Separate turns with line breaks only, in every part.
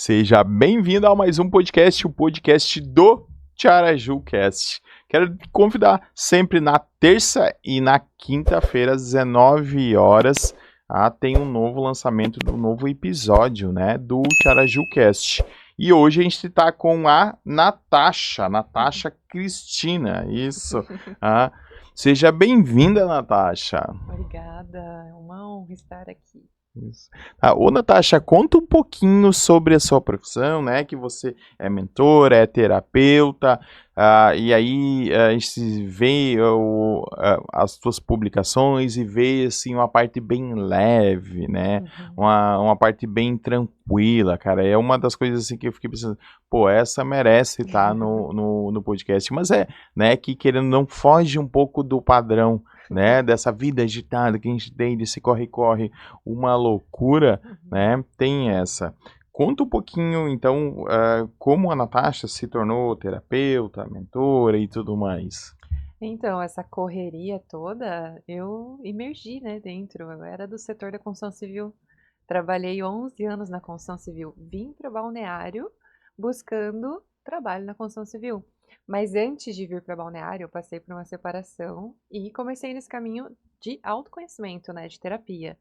Seja bem-vindo a mais um podcast, o podcast do TiarajuCast. Quero te convidar sempre na terça e na quinta-feira, às 19 horas, tem um novo lançamento do novo episódio, né, do TiarajuCast. E hoje a gente está com a Natasha Cristina, isso. Seja bem-vinda, Natasha.
Obrigada, é uma honra estar aqui.
Isso. Ô, Natasha, conta um pouquinho sobre a sua profissão, né? Que você é mentora, é terapeuta, e aí a gente vê as suas publicações e vê assim uma parte bem leve, né?
Uhum.
Uma parte bem tranquila, cara. É uma das coisas assim que eu fiquei pensando, pô, essa merece estar no podcast, mas né, que querendo não foge um pouco do padrão, né? Dessa vida agitada que a gente tem, desse corre-corre, uma loucura, né? Tem essa. Conta um pouquinho, então, como a Natasha se tornou terapeuta, mentora e tudo mais.
Então, essa correria toda, eu imergi, né, dentro. Eu era do setor da construção civil. Trabalhei 11 anos na construção civil. Vim para Balneário buscando trabalho na construção civil. Mas antes de vir para Balneário, eu passei por uma separação e comecei nesse caminho de autoconhecimento, né, de terapia.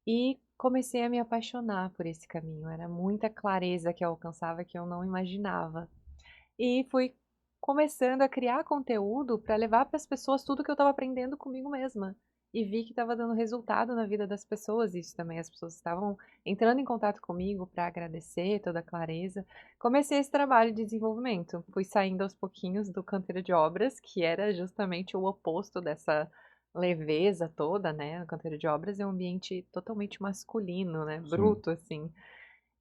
E comecei a me apaixonar por esse caminho. Era muita clareza que eu alcançava que eu não imaginava. E fui começando a criar conteúdo para levar para as pessoas tudo que eu estava aprendendo comigo mesma. E vi que estava dando resultado na vida das pessoas, isso também. As pessoas estavam entrando em contato comigo para agradecer toda a clareza. Comecei esse trabalho de desenvolvimento. Fui saindo aos pouquinhos do canteiro de obras, que era justamente o oposto dessa leveza toda, né? O canteiro de obras é um ambiente totalmente masculino, né?
Sim.
Bruto, assim.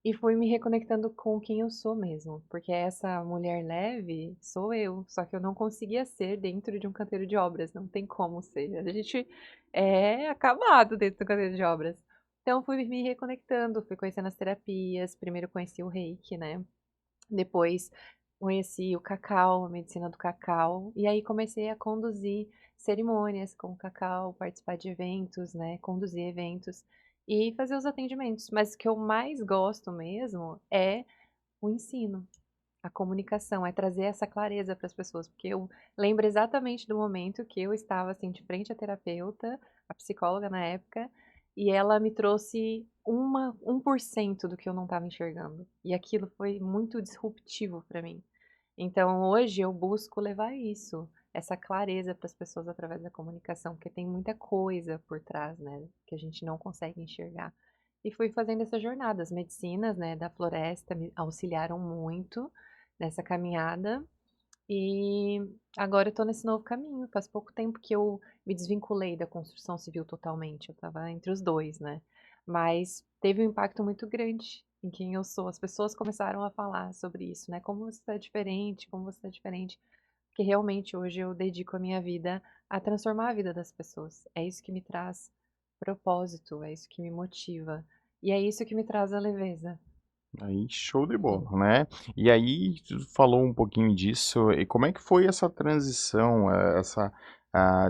E fui me reconectando com quem eu sou mesmo, porque essa mulher leve sou eu, só que eu não conseguia ser dentro de um canteiro de obras, não tem como ser. A gente é acabado dentro do canteiro de obras. Então fui me reconectando, fui conhecendo as terapias, primeiro conheci o Reiki, né? Depois conheci o cacau, a medicina do cacau, e aí comecei a conduzir cerimônias com o cacau, participar de eventos, né, conduzir eventos e fazer os atendimentos. Mas o que eu mais gosto mesmo é o ensino, a comunicação, é trazer essa clareza para as pessoas, porque eu lembro exatamente do momento que eu estava assim de frente à terapeuta, a psicóloga na época, e ela me trouxe 1% do que eu não estava enxergando. E aquilo foi muito disruptivo para mim. Então hoje eu busco levar isso, essa clareza para as pessoas através da comunicação, porque tem muita coisa por trás, né, que a gente não consegue enxergar. E fui fazendo essa jornada. As medicinas, né, da floresta me auxiliaram muito nessa caminhada. E agora eu tô nesse novo caminho. Faz pouco tempo que eu me desvinculei da construção civil totalmente. Eu estava entre os dois, né? Mas teve um impacto muito grande em quem eu sou. As pessoas começaram a falar sobre isso, né? Como você está diferente, como você está diferente. Porque realmente hoje eu dedico a minha vida a transformar a vida das pessoas. É isso que me traz propósito, é isso que me motiva. E é isso que me traz a leveza.
Aí, show de bola, né? E aí, tu falou um pouquinho disso, e como é que foi essa transição,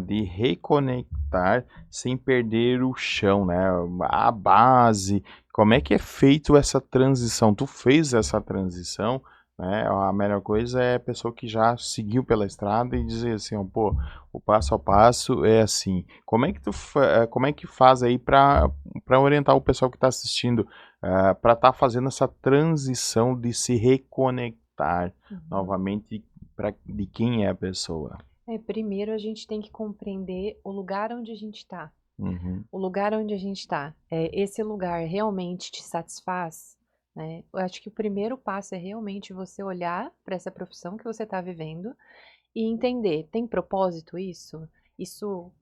de reconectar sem perder o chão, né? A base, como é que é feito essa transição? Tu fez essa transição, né? A melhor coisa é a pessoa que já seguiu pela estrada e dizer assim, ó, pô, o passo a passo é assim. Como é que como é que faz aí para orientar o pessoal que está assistindo? Para estar fazendo essa transição de se reconectar
Uhum.
novamente de quem é a pessoa.
Primeiro a gente tem que compreender o lugar onde a gente está.
Uhum,
O lugar onde a gente está, esse lugar realmente te satisfaz, né? Eu acho que o primeiro passo é realmente você olhar para essa profissão que você está vivendo e entender, tem propósito isso? Isso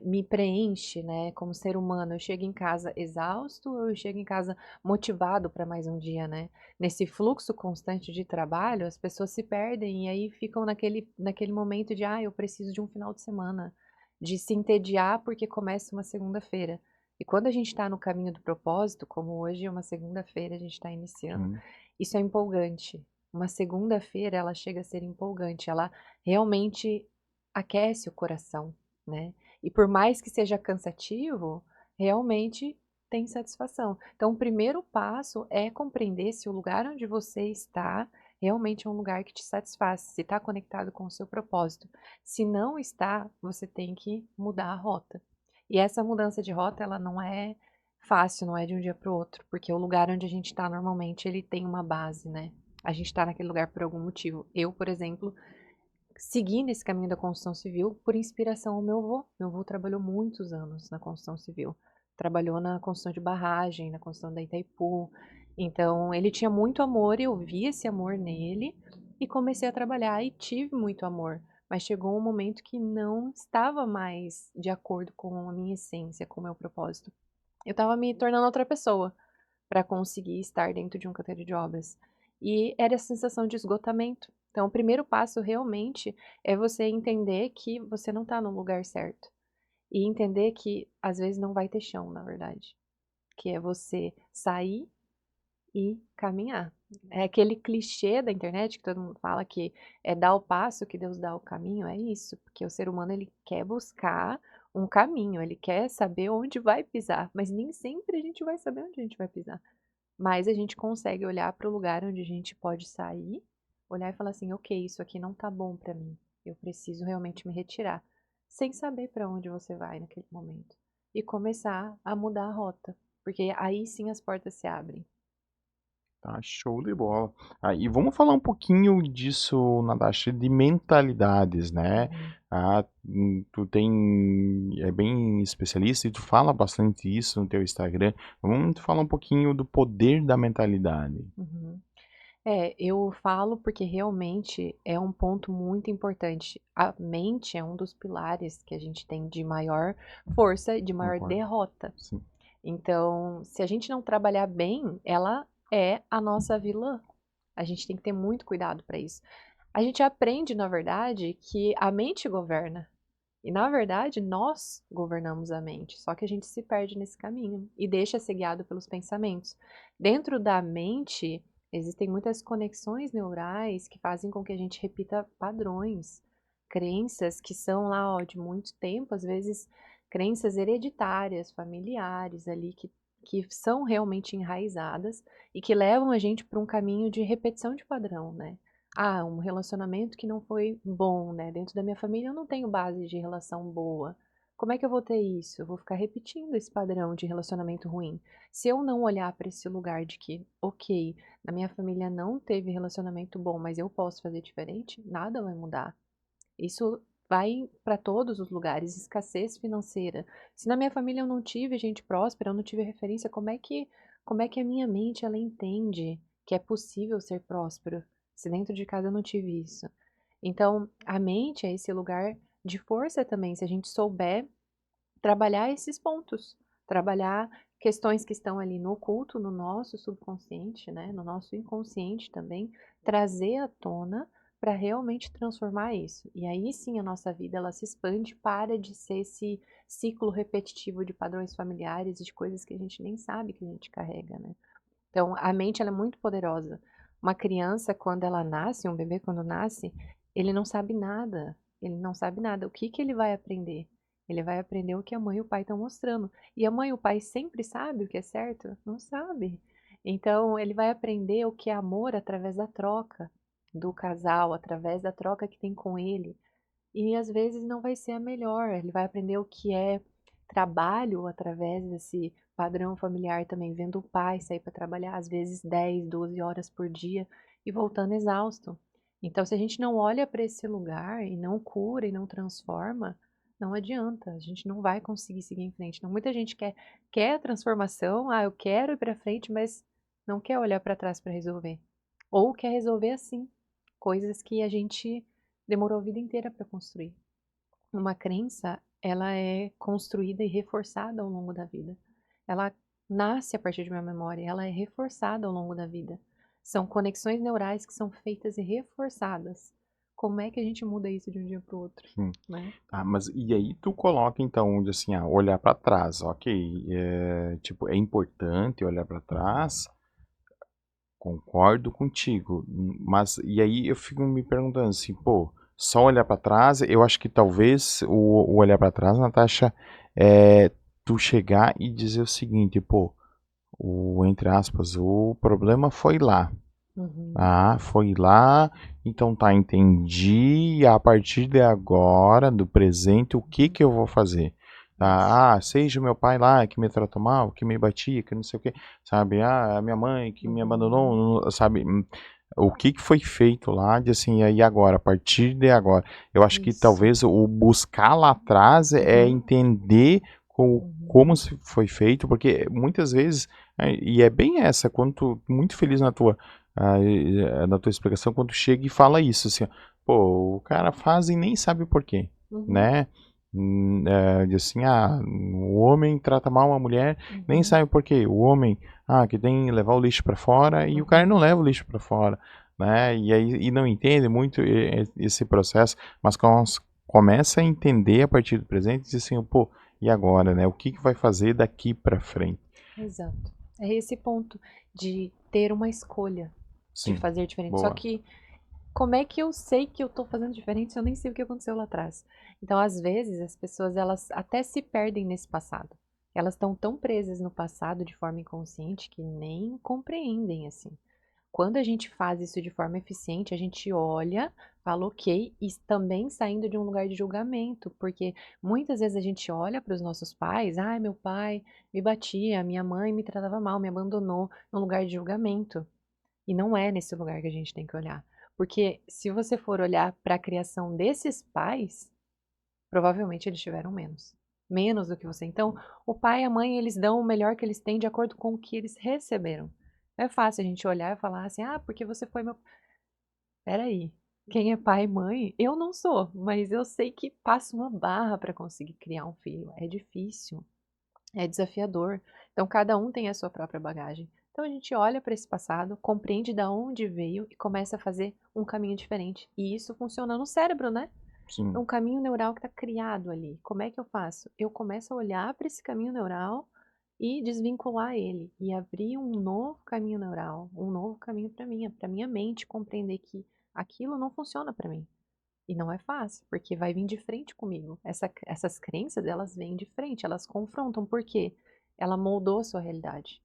me preenche, né? Como ser humano, eu chego em casa exausto ou eu chego em casa motivado para mais um dia, né? Nesse fluxo constante de trabalho, as pessoas se perdem e aí ficam naquele momento de, eu preciso de um final de semana, de se entediar porque começa uma segunda-feira. E quando a gente está no caminho do propósito, como hoje é uma segunda-feira, a gente está iniciando,
sim.
isso é empolgante. Uma segunda-feira, ela chega a ser empolgante, ela realmente aquece o coração, né. E por mais que seja cansativo, realmente tem satisfação. Então, o primeiro passo é compreender se o lugar onde você está realmente é um lugar que te satisfaz, se está conectado com o seu propósito. Se não está, você tem que mudar a rota. E essa mudança de rota, ela não é fácil, não é de um dia para o outro, porque o lugar onde a gente está normalmente, ele tem uma base, né? A gente está naquele lugar por algum motivo. Eu, por exemplo, segui nesse caminho da construção civil por inspiração ao meu avô. Meu avô trabalhou muitos anos na construção civil. Trabalhou na construção de barragem, na construção da Itaipu. Então, ele tinha muito amor, eu vi esse amor nele e comecei a trabalhar e tive muito amor. Mas chegou um momento que não estava mais de acordo com a minha essência, com o meu propósito. Eu estava me tornando outra pessoa para conseguir estar dentro de um canteiro de obras. E era a sensação de esgotamento. Então, o primeiro passo realmente é você entender que você não está no lugar certo. E entender que às vezes não vai ter chão, na verdade. Que é você sair e caminhar. É aquele clichê da internet que todo mundo fala que é dar o passo que Deus dá o caminho, é isso, porque o ser humano ele quer buscar um caminho, ele quer saber onde vai pisar, mas nem sempre a gente vai saber onde a gente vai pisar. Mas a gente consegue olhar para o lugar onde a gente pode sair, olhar e falar assim: ok, isso aqui não tá bom para mim, eu preciso realmente me retirar, sem saber para onde você vai naquele momento. E começar a mudar a rota, porque aí sim as portas se abrem.
Tá, show de bola. E vamos falar um pouquinho disso, Natasha, de mentalidades, né?
Uhum,
Tu é bem especialista e tu fala bastante isso no teu Instagram. Vamos falar um pouquinho do poder da mentalidade.
uhum. É, eu falo porque realmente é um ponto muito importante. A mente é um dos pilares que a gente tem de maior força e de maior
Concordo.
derrota.
Sim.
Então, se a gente não trabalhar bem, ela é a nossa vilã. A gente tem que ter muito cuidado para isso. A gente aprende, na verdade, que a mente governa. E, na verdade, nós governamos a mente. Só que a gente se perde nesse caminho e deixa ser guiado pelos pensamentos. Dentro da mente, existem muitas conexões neurais que fazem com que a gente repita padrões, crenças que são lá, ó, de muito tempo, às vezes crenças hereditárias, familiares ali, que são realmente enraizadas e que levam a gente para um caminho de repetição de padrão, né? Ah, um relacionamento que não foi bom, né? Dentro da minha família eu não tenho base de relação boa. Como é que eu vou ter isso? Eu vou ficar repetindo esse padrão de relacionamento ruim. Se eu não olhar para esse lugar de que, ok, na minha família não teve relacionamento bom, mas eu posso fazer diferente, nada vai mudar. Isso vai para todos os lugares, escassez financeira. Se na minha família eu não tive gente próspera, eu não tive referência, como é que a minha mente ela entende que é possível ser próspero, se dentro de casa eu não tive isso? Então, a mente é esse lugar de força também, se a gente souber trabalhar esses pontos, trabalhar questões que estão ali no oculto, no nosso subconsciente, né, no nosso inconsciente também, trazer à tona para realmente transformar isso. E aí sim a nossa vida ela se expande, para de ser esse ciclo repetitivo de padrões familiares e de coisas que a gente nem sabe que a gente carrega, né? Então, a mente ela é muito poderosa. Uma criança, quando ela nasce, um bebê quando nasce, ele não sabe nada. Ele não sabe nada. O que que ele vai aprender? Ele vai aprender o que a mãe e o pai estão mostrando. E a mãe e o pai sempre sabem o que é certo? Não sabe. Então, ele vai aprender o que é amor através da troca do casal, através da troca que tem com ele. E às vezes não vai ser a melhor. Ele vai aprender o que é trabalho através desse padrão familiar também, vendo o pai sair para trabalhar às vezes 10, 12 horas por dia e voltando exausto. Então, se a gente não olha para esse lugar e não cura e não transforma, não adianta, a gente não vai conseguir seguir em frente. Então, muita gente quer a transformação, eu quero ir para frente, mas não quer olhar para trás para resolver. Ou quer resolver assim, coisas que a gente demorou a vida inteira para construir. Uma crença, ela é construída e reforçada ao longo da vida. Ela nasce a partir de uma memória, ela é reforçada ao longo da vida. São conexões neurais que são feitas e reforçadas. Como é que a gente muda isso de um dia para o outro,
Sim.
né?
Mas e aí tu coloca então, de assim, olhar para trás, ok, tipo, é importante olhar para trás, concordo contigo, mas e aí eu fico me perguntando assim, pô, só olhar para trás, eu acho que talvez o olhar para trás, Natasha, é, tu chegar e dizer o seguinte, pô, entre aspas, o problema foi lá.
Uhum.
Ah, foi lá, então tá, entendi. E a partir de agora, do presente, o que
Uhum.
que eu vou fazer?
Isso.
Tá? Ah, seja o meu pai lá que me tratou mal, que me batia, que não sei o que, sabe? Ah, a minha mãe que me
Uhum.
abandonou, sabe? O que que foi feito lá de assim, aí agora, a partir de agora. Eu acho que
Isso.
talvez o buscar lá atrás é
Uhum.
entender como
Uhum.
se foi feito, porque muitas vezes, e é bem essa, quando tu, muito feliz na tua explicação, quando tu chega e fala isso, assim, ó, pô, o cara faz e nem sabe por quê,
Uhum.
né? De assim, o homem trata mal uma mulher, nem
Uhum.
sabe por quê. O homem, que tem que levar o lixo para fora e o cara não
Uhum.
leva o lixo para fora, né? E aí e não entende muito esse processo, mas começa a entender a partir do presente e diz assim, pô, e agora, né? O que que vai fazer daqui para frente?
Exato. É esse ponto de ter uma escolha de
Sim,
fazer diferente. Só
boa.
que como é que eu sei que eu tô fazendo diferente se eu nem sei o que aconteceu lá atrás? Então, às vezes, as pessoas elas até se perdem nesse passado. Elas estão tão presas no passado de forma inconsciente que nem compreendem assim. Quando a gente faz isso de forma eficiente, a gente olha, fala ok, e também saindo de um lugar de julgamento, porque muitas vezes a gente olha para os nossos pais, ai, meu pai me batia, minha mãe me tratava mal, me abandonou, num lugar de julgamento. E não é nesse lugar que a gente tem que olhar. Porque se você for olhar para a criação desses pais, provavelmente eles tiveram menos. Menos do que você. Então, o pai e a mãe, eles dão o melhor que eles têm de acordo com o que eles receberam. É fácil a gente olhar e falar assim, porque você foi meu. Peraí, quem é pai e mãe? Eu não sou, mas eu sei que passa uma barra para conseguir criar um filho. É difícil, é desafiador. Então, cada um tem a sua própria bagagem. Então, a gente olha para esse passado, compreende da onde veio e começa a fazer um caminho diferente. E isso funciona no cérebro, né? É
Sim.
um caminho neural que está criado ali. Como é que eu faço? Eu começo a olhar para esse caminho neural e desvincular ele e abrir um novo caminho neural, um novo caminho para minha mente compreender que aquilo não funciona para mim. E não é fácil, porque vai vir de frente comigo. Essas crenças, elas vêm de frente, elas confrontam, porque ela moldou a sua realidade.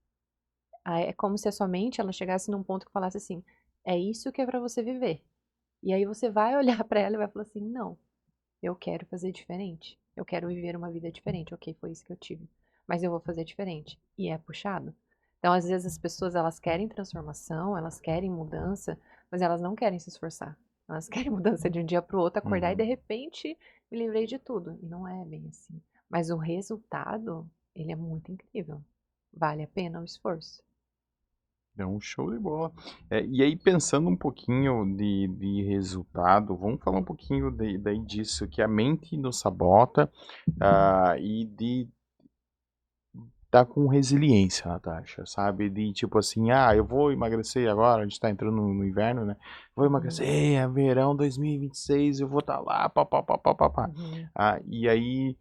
É como se a sua mente ela chegasse num ponto que falasse assim: é isso que é para você viver. E aí você vai olhar para ela e vai falar assim: não, eu quero fazer diferente. Eu quero viver uma vida diferente. Ok, foi isso que eu tive. Mas eu vou fazer diferente. E é puxado. Então, às vezes, as pessoas elas querem transformação, elas querem mudança, mas elas não querem se esforçar. Elas querem mudança de um dia para o outro, acordar e de
Uhum.
repente me livrei de tudo. E não é bem assim. Mas o resultado, ele é muito incrível. Vale a pena o esforço.
É um show de bola. E aí, pensando um pouquinho de resultado, vamos falar um pouquinho daí disso, que a mente nos sabota, e de estar com resiliência, Natasha, sabe? De tipo assim, eu vou emagrecer agora, a gente tá entrando no inverno, né? Vou
Uhum,
emagrecer, é verão 2026, eu vou estar lá, pá, pá, pá, pá, pá, pá.
uhum,
E aí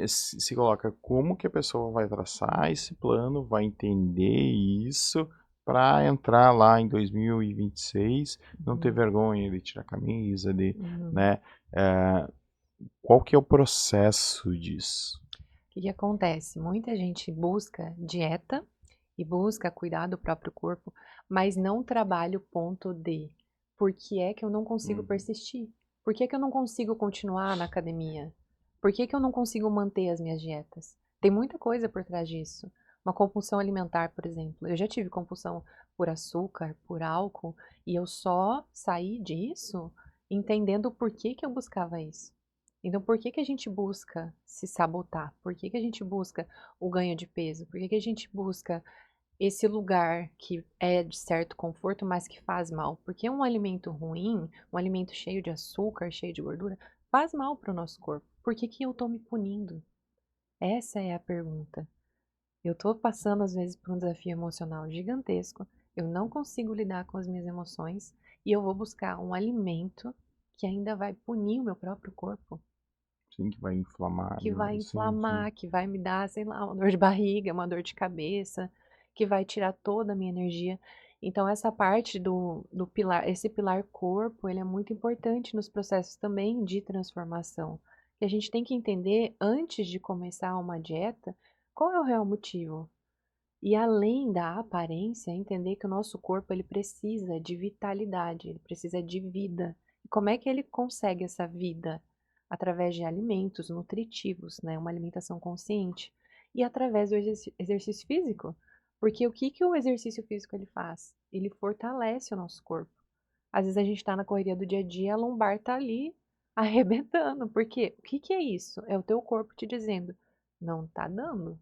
se coloca como que a pessoa vai traçar esse plano, vai entender isso para entrar lá em 2026, não ter
uhum,
vergonha de tirar a camisa,
uhum.
né? eh, qual que é o processo disso?
O que que acontece? Muita gente busca dieta e busca cuidar do próprio corpo, mas não trabalha o ponto de por que é que eu não consigo
Uhum,
persistir? Por que é que eu não consigo continuar na academia? Por que é que eu não consigo manter as minhas dietas? Tem muita coisa por trás disso. Uma compulsão alimentar, por exemplo. Eu já tive compulsão por açúcar, por álcool, e eu só saí disso entendendo o porquê que eu buscava isso. Então, por que que a gente busca se sabotar? Por que que a gente busca o ganho de peso? Por que que a gente busca esse lugar que é de certo conforto, mas que faz mal? Porque um alimento ruim, um alimento cheio de açúcar, cheio de gordura, faz mal para o nosso corpo. Por que que eu estou me punindo? Essa é a pergunta. Eu estou passando, às vezes, por um desafio emocional gigantesco. Eu não consigo lidar com as minhas emoções e eu vou buscar um alimento que ainda vai punir o meu próprio corpo,
sim, que vai inflamar,
que vai
sim, sim.
inflamar, que vai me dar, sei lá, uma dor de barriga, uma dor de cabeça, que vai tirar toda a minha energia. Então, essa parte do pilar, esse pilar corpo, ele é muito importante nos processos também de transformação, que a gente tem que entender antes de começar uma dieta, qual é o real motivo. E além da aparência, entender que o nosso corpo ele precisa de vitalidade, ele precisa de vida. E como é que ele consegue essa vida? Através de alimentos nutritivos, né? Uma alimentação consciente. E através do exercício físico. Porque o que que o exercício físico ele faz? Ele fortalece o nosso corpo. Às vezes a gente está na correria do dia a dia, a lombar está ali arrebentando. Por quê? O que que é isso? É o teu corpo te dizendo, não está dando.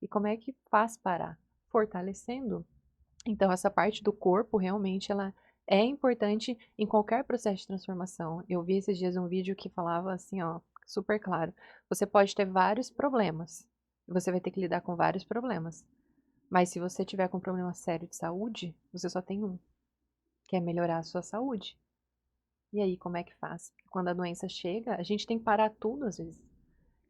E como é que faz parar? Fortalecendo. Então, essa parte do corpo realmente ela é importante em qualquer processo de transformação. Eu vi esses dias um vídeo que falava assim, ó, super claro. Você pode ter vários problemas. Você vai ter que lidar com vários problemas. Mas se você tiver com um problema sério de saúde, você só tem um, que é melhorar a sua saúde. E aí, como é que faz? Quando a doença chega, a gente tem que parar tudo às vezes.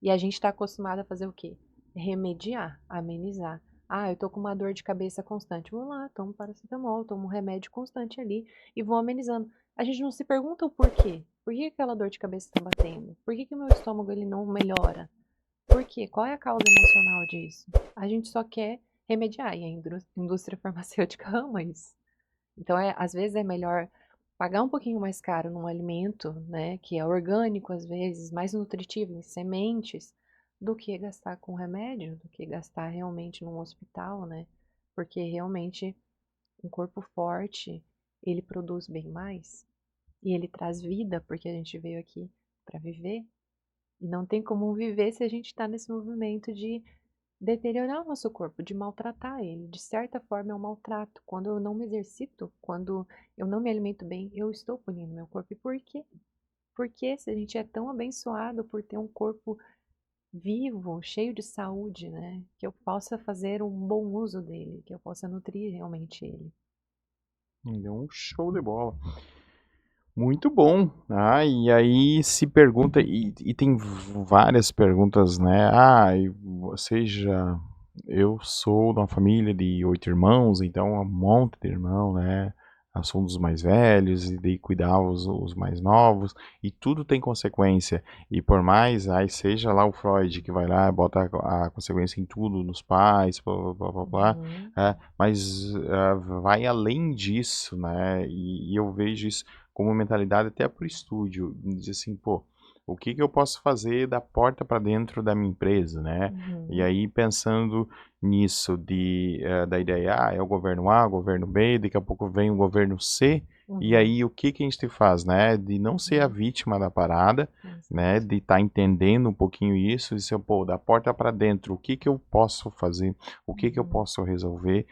E a gente está acostumado a fazer o quê? Remediar, amenizar. Ah, eu tô com uma dor de cabeça constante. Vou lá, tomo paracetamol, tomo um remédio constante ali e vou amenizando. A gente não se pergunta o porquê. Por que aquela dor de cabeça está batendo? Por que que o meu estômago ele não melhora? Por quê? Qual é a causa emocional disso? A gente só quer remediar e a indústria farmacêutica ama isso. Então, às vezes é melhor pagar um pouquinho mais caro num alimento, né, que é orgânico às vezes, mais nutritivo, em sementes, do que gastar com remédio, do que gastar realmente num hospital, né? Porque realmente um corpo forte, ele produz bem mais e ele traz vida, porque a gente veio aqui para viver. E não tem como viver se a gente está nesse movimento de deteriorar o nosso corpo, de maltratar ele. De certa forma, é um maltrato. Quando eu não me exercito, quando eu não me alimento bem, eu estou punindo meu corpo. E por quê? Porque se a gente é tão abençoado por ter um corpo vivo, cheio de saúde, né? Que eu possa fazer um bom uso dele, que eu possa nutrir realmente ele.
Deu um show de bola. Muito bom. Ah, e aí se pergunta, e tem várias perguntas, né? Ah, seja, eu sou de uma família de 8 irmãos, então um monte de irmão, né? Eu sou um dos mais velhos, e daí cuidava os mais novos, e tudo tem consequência. E por mais, aí seja lá o Freud que vai lá, bota a consequência em tudo, nos pais, blá blá blá blá, blá,
Uhum,
mas vai além disso, né? E eu vejo isso como mentalidade até para o estúdio, dizer assim, pô, o que que eu posso fazer da porta para dentro da minha empresa, né? E
uhum,
aí pensando nisso da ideia, é o governo A, o governo B, daqui a pouco vem o governo C, e
uhum,
aí o que que a gente faz, né? De não ser a
uhum.
vítima da parada, né?
Exato.
De estar entendendo um pouquinho isso, e ser, pô, da porta para dentro, o que que eu posso fazer, o que que eu
Uhum,
posso resolver,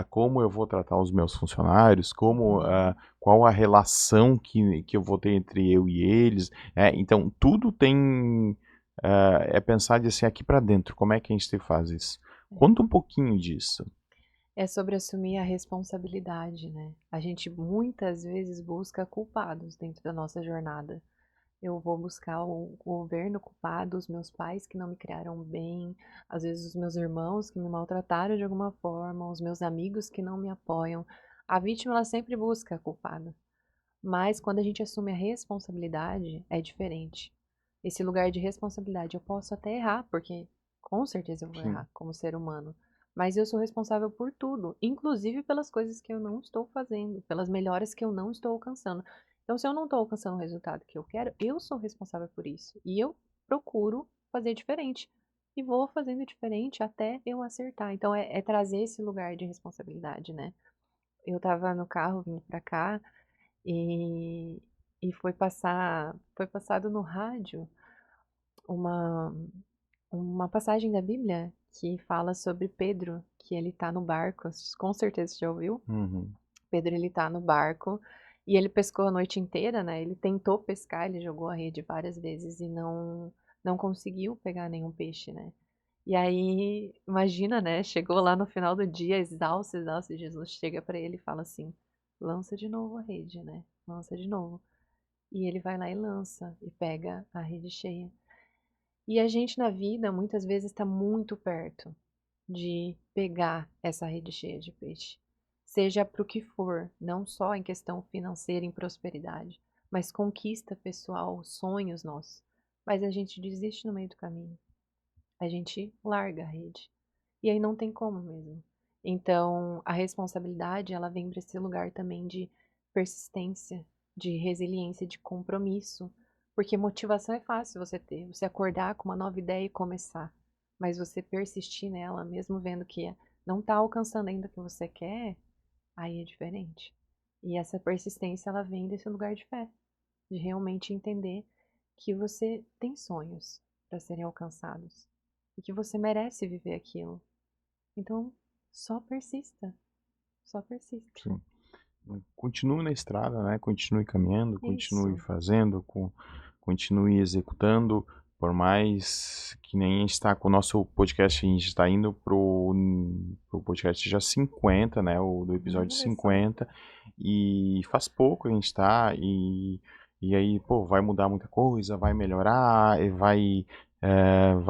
como eu vou tratar os meus funcionários, como
uhum.
qual a relação que eu vou ter entre eu e eles. Então, tudo tem. É pensar de assim, aqui para dentro, como é que a gente faz isso? Conta um pouquinho disso.
É sobre assumir a responsabilidade, né? A gente muitas vezes busca culpados dentro da nossa jornada. Eu vou buscar o governo culpado, os meus pais que não me criaram bem, às vezes os meus irmãos que me maltrataram de alguma forma, os meus amigos que não me apoiam. A vítima ela sempre busca culpado, mas quando a gente assume a responsabilidade é diferente. Esse lugar de responsabilidade, eu posso até errar, porque com certeza eu vou
Sim.
errar como ser humano, mas eu sou responsável por tudo, inclusive pelas coisas que eu não estou fazendo, pelas melhoras que eu não estou alcançando. Então, se eu não estou alcançando o resultado que eu quero, eu sou responsável por isso. E eu procuro fazer diferente. E vou fazendo diferente até eu acertar. Então, é trazer esse lugar de responsabilidade, né? Eu tava no carro vindo pra cá e, e foi passado no rádio uma, uma passagem da Bíblia que fala sobre Pedro, que ele tá no barco, com certeza você já ouviu.
Uhum.
Pedro ele tá no barco e ele pescou a noite inteira, né? Ele tentou pescar, ele jogou a rede várias vezes e não conseguiu pegar nenhum peixe, né? E aí, imagina, né? Chegou lá no final do dia, exausto, exausto, e Jesus chega pra ele e fala assim: lança de novo a rede, né? Lança de novo. E ele vai lá e lança e pega a rede cheia. E a gente na vida muitas vezes está muito perto de pegar essa rede cheia de peixe. Seja para o que for, não só em questão financeira, em prosperidade, mas conquista pessoal, sonhos nossos. mas a gente desiste no meio do caminho. A gente larga a rede. E aí não tem como mesmo. Então, a responsabilidade, ela vem para esse lugar também de persistência, de resiliência, de compromisso. Porque motivação é fácil você ter, você acordar com uma nova ideia e começar. Mas você persistir nela, mesmo vendo que não está alcançando ainda o que você quer, aí é diferente. E essa persistência, ela vem desse lugar de fé, de realmente entender que você tem sonhos para serem alcançados e que você merece viver aquilo. Então, só persista, só persista.
Sim. Continue na estrada, né? Continue caminhando, continue
Isso.
fazendo, continue executando, por mais que nem a gente está com o nosso podcast, a gente está indo pro podcast já 50, né? O do episódio
Olha só.
50, e faz pouco que a gente está, e aí, pô, vai mudar muita coisa, vai melhorar, e vai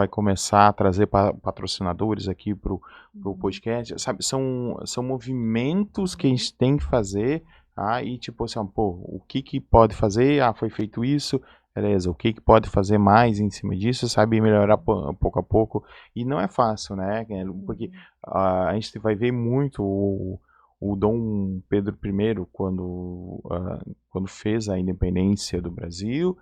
começar a trazer patrocinadores aqui pro
Uhum.
podcast, sabe? São movimentos que a gente tem que fazer, e tipo assim, ó, pô, o que que pode fazer? Ah, foi feito isso, beleza, o que que pode fazer mais em cima disso, sabe? Melhorar pouco a pouco, e não é fácil, né? Porque
Uhum.
a gente vai ver muito o Dom Pedro I, quando fez a independência do Brasil,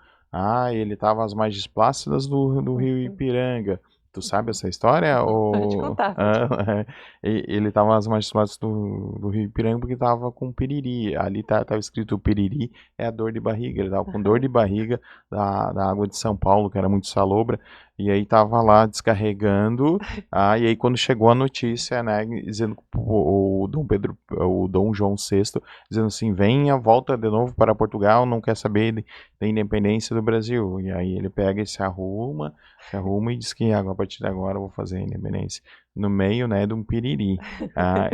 ele estava às margens plácidas do rio
Uhum.
Ipiranga. Tu sabe essa história?
Não, pode contar, pode contar.
Ele estava às margens plácidas do rio Ipiranga porque estava com piriri. Ali tava escrito piriri é a dor de barriga. Ele estava com dor de barriga da água de São Paulo, que era muito salobra. E aí tava lá descarregando. E aí quando chegou a notícia, né, dizendo que o Dom João VI, dizendo assim, venha, volta de novo para Portugal, não quer saber da independência do Brasil. E aí ele pega e se arruma e diz que a partir de agora eu vou fazer a independência. No meio, né, de um piriri.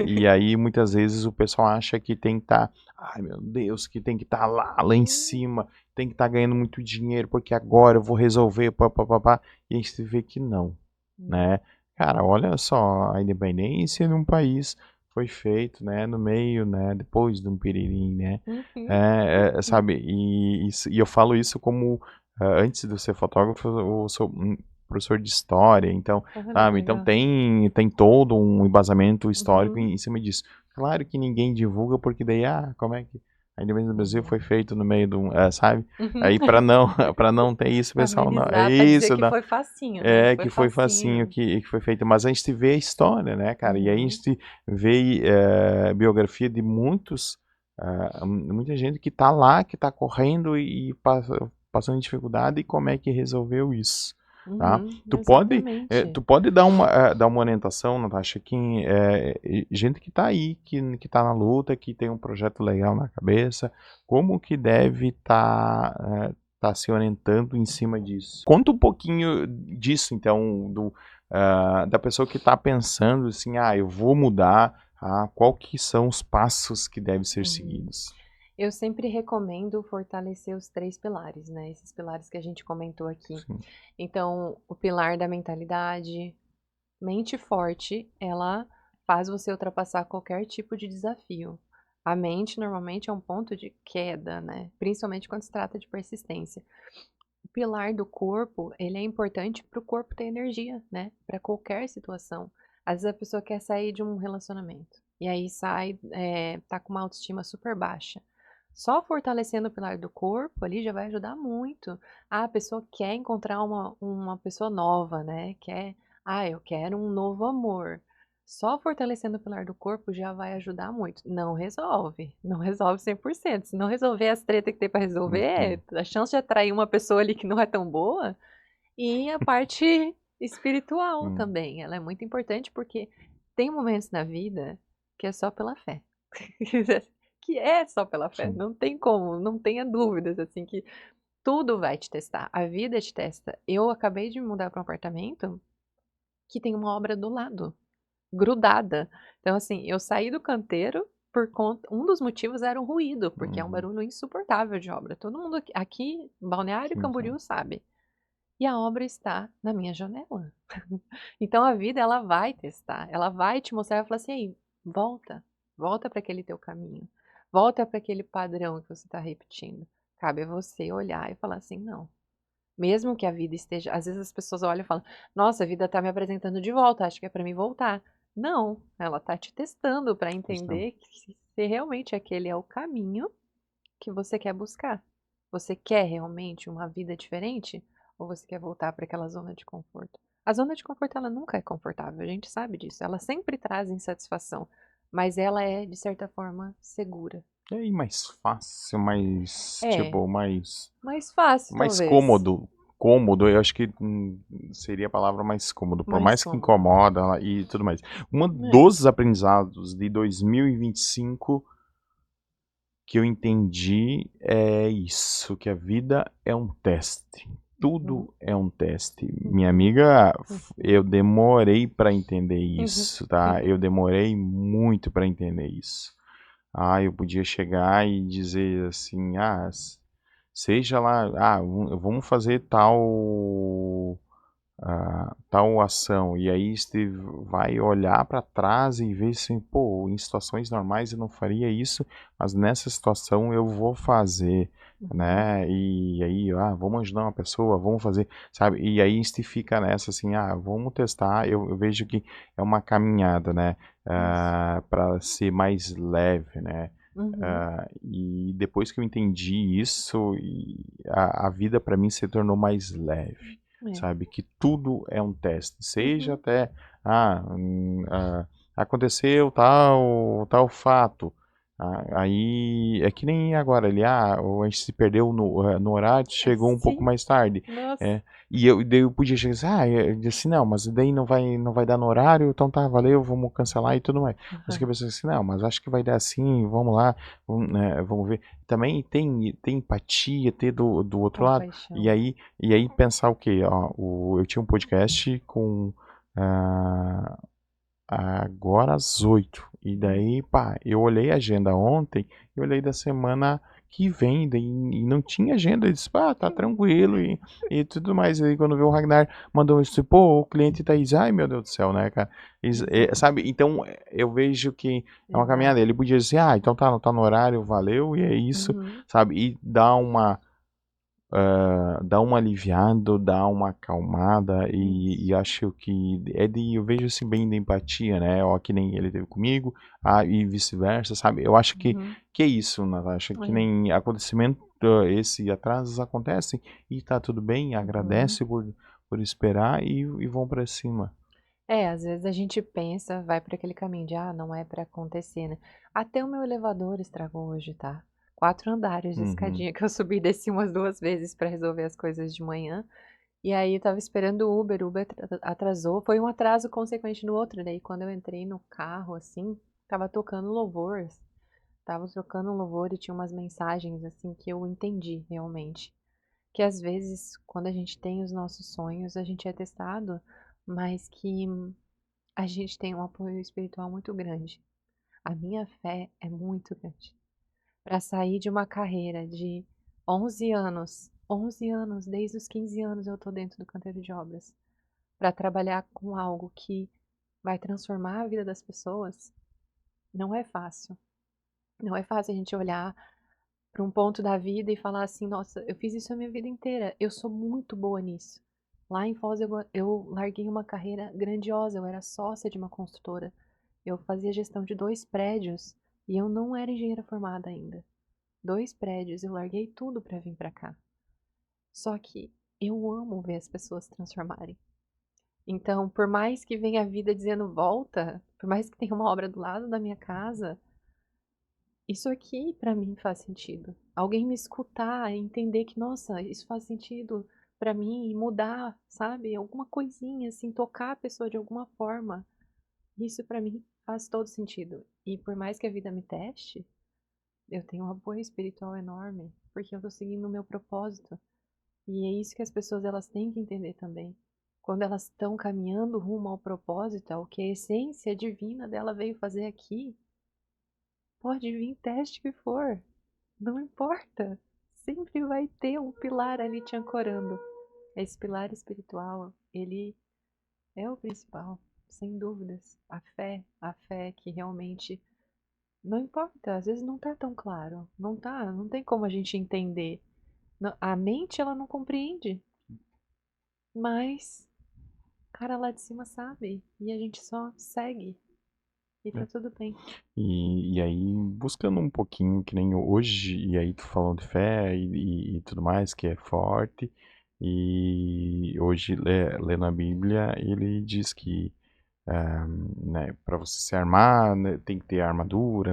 E aí muitas vezes o pessoal acha que tem que estar, ai meu Deus, que tem que estar lá em cima, tem que estar ganhando muito dinheiro, porque agora eu vou resolver, papapá. E a gente vê que não,
Não.
né? Cara, olha só, a independência de um país foi feito, né, no meio, né, depois de um piriri, né?
Uhum. Uhum.
Sabe, e eu falo isso como, antes de eu ser fotógrafo, eu sou um professor de história, então,
Olha que
sabe, então
legal.
tem todo um embasamento histórico
Uhum.
em cima disso. Claro que ninguém divulga, porque daí, como é que a independência do Brasil
Uhum.
foi feito no meio de um, sabe?
Uhum.
Aí para não, para não ter isso, o
Pra
pessoal não, é
amenizar, pra dizer
isso,
que
não,
foi facinho, né? Foi
que foi facinho
facinho.
que foi feito, mas a gente vê a história, né, cara? E aí a
Uhum.
gente vê biografia de muita gente que tá lá, que tá correndo e passando dificuldade, e como é que resolveu isso, tá?
Uhum.
Tu
Exatamente.
pode dar uma orientação, Natasha, que gente que tá aí, que tá na luta, que tem um projeto legal na cabeça, como que deve tá se orientando em cima disso. Conta um pouquinho disso, então, da pessoa que está pensando assim, eu vou mudar, qual que são os passos que devem ser
Uhum.
seguidos?
Eu sempre recomendo fortalecer os 3 pilares, né, esses pilares que a gente comentou aqui.
Sim.
Então, o pilar da mentalidade, mente forte, ela faz você ultrapassar qualquer tipo de desafio. A mente normalmente é um ponto de queda, né, principalmente quando se trata de persistência. O pilar do corpo, ele é importante para o corpo ter energia, né, para qualquer situação. Às vezes a pessoa quer sair de um relacionamento, e aí sai, tá com uma autoestima super baixa. Só fortalecendo o pilar do corpo ali já vai ajudar muito. A pessoa quer encontrar uma pessoa nova, né, eu quero um novo amor. Só fortalecendo o pilar do corpo já vai ajudar muito. Não resolve, não resolve 100%. Se não resolver as tretas que tem para resolver,
Uhum.
a chance de atrair uma pessoa ali que não é tão boa. E a parte espiritual
Hum.
também, ela é muito importante, porque tem momentos na vida que é só pela fé. Que é só pela fé,
Sim.
não tem como, não tenha dúvidas, assim, que tudo vai te testar, a vida te testa. Eu acabei de me mudar para um apartamento que tem uma obra do lado, grudada. Então, assim, eu saí do canteiro por conta, um dos motivos era o ruído, porque é um
Uhum.
barulho insuportável de obra. Todo mundo aqui, Balneário
Sim, sim.
Camboriú sabe. E a obra está na minha janela. Então a vida, ela vai testar, ela vai te mostrar, vai falar assim: "Aí, volta, volta para aquele teu caminho, volta para aquele padrão que você está repetindo". Cabe a você olhar e falar assim: "Não, Mesmo que a vida esteja às vezes as pessoas olham e falam: "Nossa, a vida tá me apresentando de volta, acho que é pra mim voltar". Não, ela tá te testando pra
Questão.
entender que se realmente aquele é o caminho que você quer buscar. Você quer realmente uma vida diferente ou você quer voltar para aquela zona de conforto? A zona de conforto ela nunca é confortável, a gente sabe disso. Ela sempre traz insatisfação, mas ela é de certa forma segura.
E aí, mais fácil, mais,
É,
tipo, mais,
mais fácil
mais
talvez,
cômodo. Cômodo, eu acho que seria a palavra mais cômodo, por
mais
mais que
cômodo.
incomoda e tudo mais. Um
É.
dos aprendizados de 2025 que eu entendi é isso, que a vida é um teste.
Uhum,
Tudo é um teste. Minha
uhum,
amiga,
uhum,
eu demorei para entender
uhum,
isso, tá?
uhum.
Eu demorei muito para entender isso. Ah, eu podia chegar e dizer assim, seja lá, vamos fazer tal ação, e aí Steve vai olhar para trás e ver assim, pô, em situações normais eu não faria isso, mas nessa situação eu vou fazer,
Uhum.
né? E aí, vamos ajudar uma pessoa, vamos fazer, sabe? E aí Steve fica nessa assim, vamos testar. Eu vejo que é uma caminhada, né?
Isso.
Para ser mais leve, né?
Uhum.
E depois que eu entendi isso, a vida para mim se tornou mais leve,
É.
sabe? Que tudo é um teste, seja
Uhum.
até, aconteceu tal fato, aí é que nem agora, a gente se perdeu no horário,
É,
chegou um pouco
sim.
mais tarde,
Nossa.
é, daí eu podia chegar assim, eu disse, não, mas daí não vai dar no horário, então tá, valeu, vamos cancelar e tudo mais. Mas que eu
Aham.
pensei assim, não, mas acho que vai dar assim, vamos lá, vamos ver. Também tem empatia, ter do outro lado, e
Compaixão.
aí e aí pensar o quê? Ó, eu tinha um podcast com ah, agora às 8. E
Hum.
daí, pá, eu olhei a agenda ontem e olhei da semana que vem, daí, e não tinha agenda. Eu disse, tá tranquilo e tudo mais. E aí quando veio o Ragnar, mandou isso, pô, o cliente tá aí, ai meu Deus do céu, né, cara?
Exato,
Sabe? Então eu vejo que é uma caminhada.
exato.
Ele podia dizer, então tá no horário, valeu, e é isso,
Uhum,
sabe? E dá uma aliviada, dá uma acalmada e
isso.
acho que eu vejo assim bem da empatia, né? Ó, que nem ele teve comigo, e vice-versa, sabe? Eu acho
Uhum.
que é isso, Natasha, que
É.
nem acontecimento, esse atrasos acontecem e tá tudo bem,
Uhum.
agradece por esperar e vão para cima.
É, às vezes a gente pensa, vai para aquele caminho de: "Ah, não é para acontecer, né". Até o meu elevador estragou hoje, tá. 4 andares de
Uhum.
escadinha que eu subi e desci umas 2 vezes para resolver as coisas de manhã. E aí eu estava esperando o Uber atrasou, foi um atraso consequente no outro, daí quando eu entrei no carro, assim, estava tocando louvor, estava tocando um louvor e tinha umas mensagens, assim, que eu entendi realmente. Que às vezes, quando a gente tem os nossos sonhos, a gente é testado, mas que a gente tem um apoio espiritual muito grande. A minha fé é muito grande. Para sair de uma carreira de 11 anos, desde os 15 anos eu tô dentro do canteiro de obras, para trabalhar com algo que vai transformar a vida das pessoas, não é fácil. Não é fácil a gente olhar para um ponto da vida e falar assim: "Nossa, eu fiz isso a minha vida inteira, eu sou muito boa nisso". Lá em Foz eu larguei uma carreira grandiosa, eu era sócia de uma construtora, eu fazia gestão de 2 prédios e eu não era engenheira formada ainda. 2 prédios, eu larguei tudo para vir para cá. Só que eu amo ver as pessoas se transformarem. Então, por mais que venha a vida dizendo: "Volta", por mais que tenha uma obra do lado da minha casa, isso aqui pra mim faz sentido. Alguém me escutar e entender que, nossa, isso faz sentido pra mim e mudar, sabe, alguma coisinha, assim, tocar a pessoa de alguma forma, isso pra mim faz todo sentido. E por mais que a vida me teste, eu tenho um apoio espiritual enorme, porque eu tô seguindo o meu propósito. E é isso que as pessoas elas têm que entender também. Quando elas estão caminhando rumo ao propósito, ao que a essência divina dela veio fazer aqui, pode vir teste que for, não importa. Sempre vai ter um pilar ali te ancorando. Esse pilar espiritual, ele é o principal, sem dúvidas. A fé que realmente não importa, às vezes não tá tão claro, não tá, não tem como a gente entender. A mente ela não compreende. mas o cara lá de cima sabe, e a gente só segue, e tá
É.
tudo bem.
E aí, buscando um pouquinho, que nem hoje, e aí tu falando de fé e tudo mais, que é forte, e hoje, lendo a Bíblia, ele diz que né, para você se armar, né, tem que ter armadura,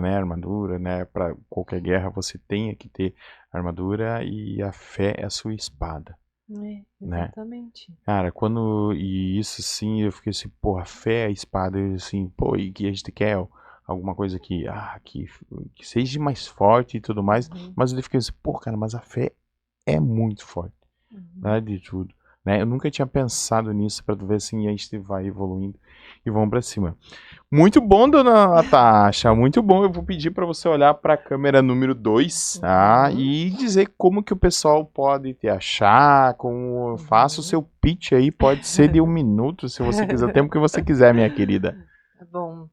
né, para qualquer guerra você tenha que ter armadura e a fé é a sua espada,
É,
né?
exatamente.
Cara, quando e isso sim, eu fiquei assim, pô, a fé é a espada, eu assim, pô, e que a gente quer alguma coisa que seja mais forte e tudo mais,
Uhum,
mas eu fiquei assim, pô, cara, mas a fé é muito forte,
uhum.
né, de tudo, né? Eu nunca tinha pensado nisso para ver assim, a gente vai evoluindo e vamos para cima. Muito bom, dona Natasha, muito bom. Eu vou pedir para você olhar para a câmera número 2, tá?
Uhum,
E dizer como que o pessoal pode te achar, como faça o
uhum.
seu pitch aí, pode ser de 1 minuto, se você quiser, o tempo que você quiser, minha querida.
Tá bom.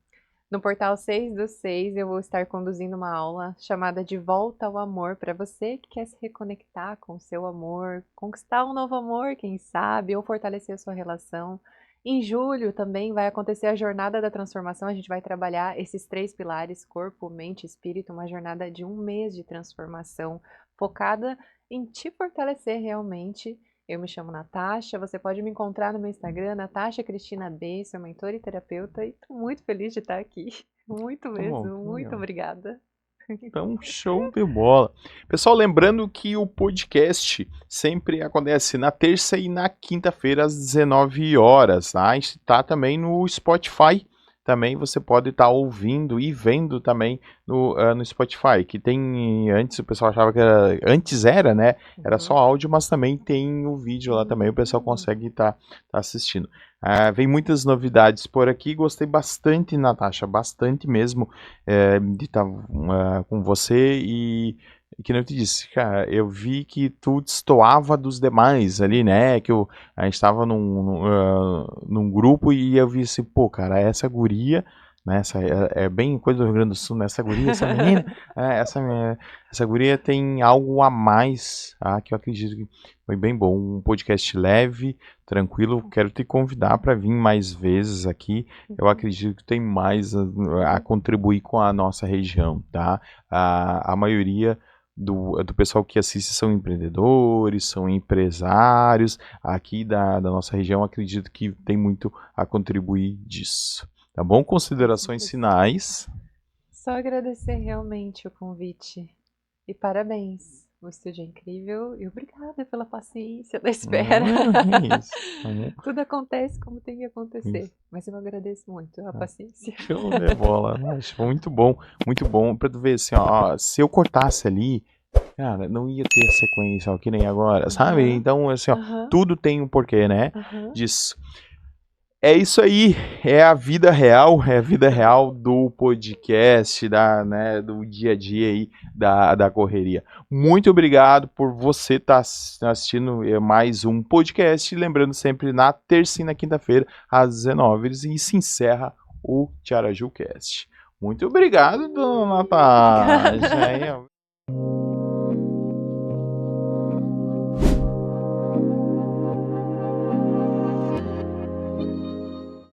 No portal 6 do 6, eu vou estar conduzindo uma aula chamada De Volta ao Amor para você que quer se reconectar com o seu amor, conquistar um novo amor, quem sabe, ou fortalecer a sua relação. Em julho também vai acontecer a Jornada da Transformação. A gente vai trabalhar esses 3 pilares: corpo, mente e espírito, uma jornada de 1 mês de transformação focada em te fortalecer realmente. Eu me chamo Natasha, você pode me encontrar no meu Instagram, Natasha Cristina B, sou mentora e terapeuta, e estou muito feliz de estar aqui. Muito
Tá bom,
mesmo,
tá
muito
legal.
obrigada.
Então, show de bola. Pessoal, lembrando que o podcast sempre acontece na terça e na quinta-feira às 19 horas, tá? A gente tá também no Spotify. Também você pode estar ouvindo e vendo também no Spotify, que tem, antes o pessoal achava que era, antes era, né? Era só
Uhum.
áudio, mas também tem o vídeo lá também, o pessoal consegue estar assistindo. Vem muitas novidades por aqui, gostei bastante, Natasha, bastante mesmo de estar com você que nem eu te disse, cara, eu vi que tu destoava dos demais ali, né? A gente tava num grupo e eu vi assim, pô, cara, essa guria, né? É bem coisa do Rio Grande do Sul, né? Essa guria, essa menina, essa guria tem algo a mais, que eu acredito que foi bem bom. Um podcast leve, tranquilo. Quero te convidar para vir mais vezes aqui. Eu
Uhum.
acredito que tem mais a contribuir com a nossa região, tá? A maioria do pessoal que assiste são empreendedores, são empresários aqui da nossa região, acredito que tem muito a contribuir disso. Tá bom?
Com
Considerações
certeza.
finais.
Só agradecer realmente o convite. E parabéns. O estúdio é incrível e obrigada pela paciência da espera.
É isso. Tá bom?
Tudo acontece como tem que acontecer,
Isso.
mas eu agradeço muito a
Tá.
paciência.
Show de bola. Acho muito bom, muito bom. Pra tu ver assim, ó, se eu cortasse ali, cara, não ia ter sequência, ó, que nem agora, sabe?
Aham,
Então, assim, ó,
aham,
tudo tem um porquê, né?
aham.
Disso. É isso aí, é a vida real do podcast, né, do dia a dia aí, da correria. Muito obrigado por você estar assistindo mais um podcast, lembrando sempre na terça e na quinta-feira, às 19 horas, e se encerra o TiarajuCast. Muito obrigado, dona Natasha.
Obrigada.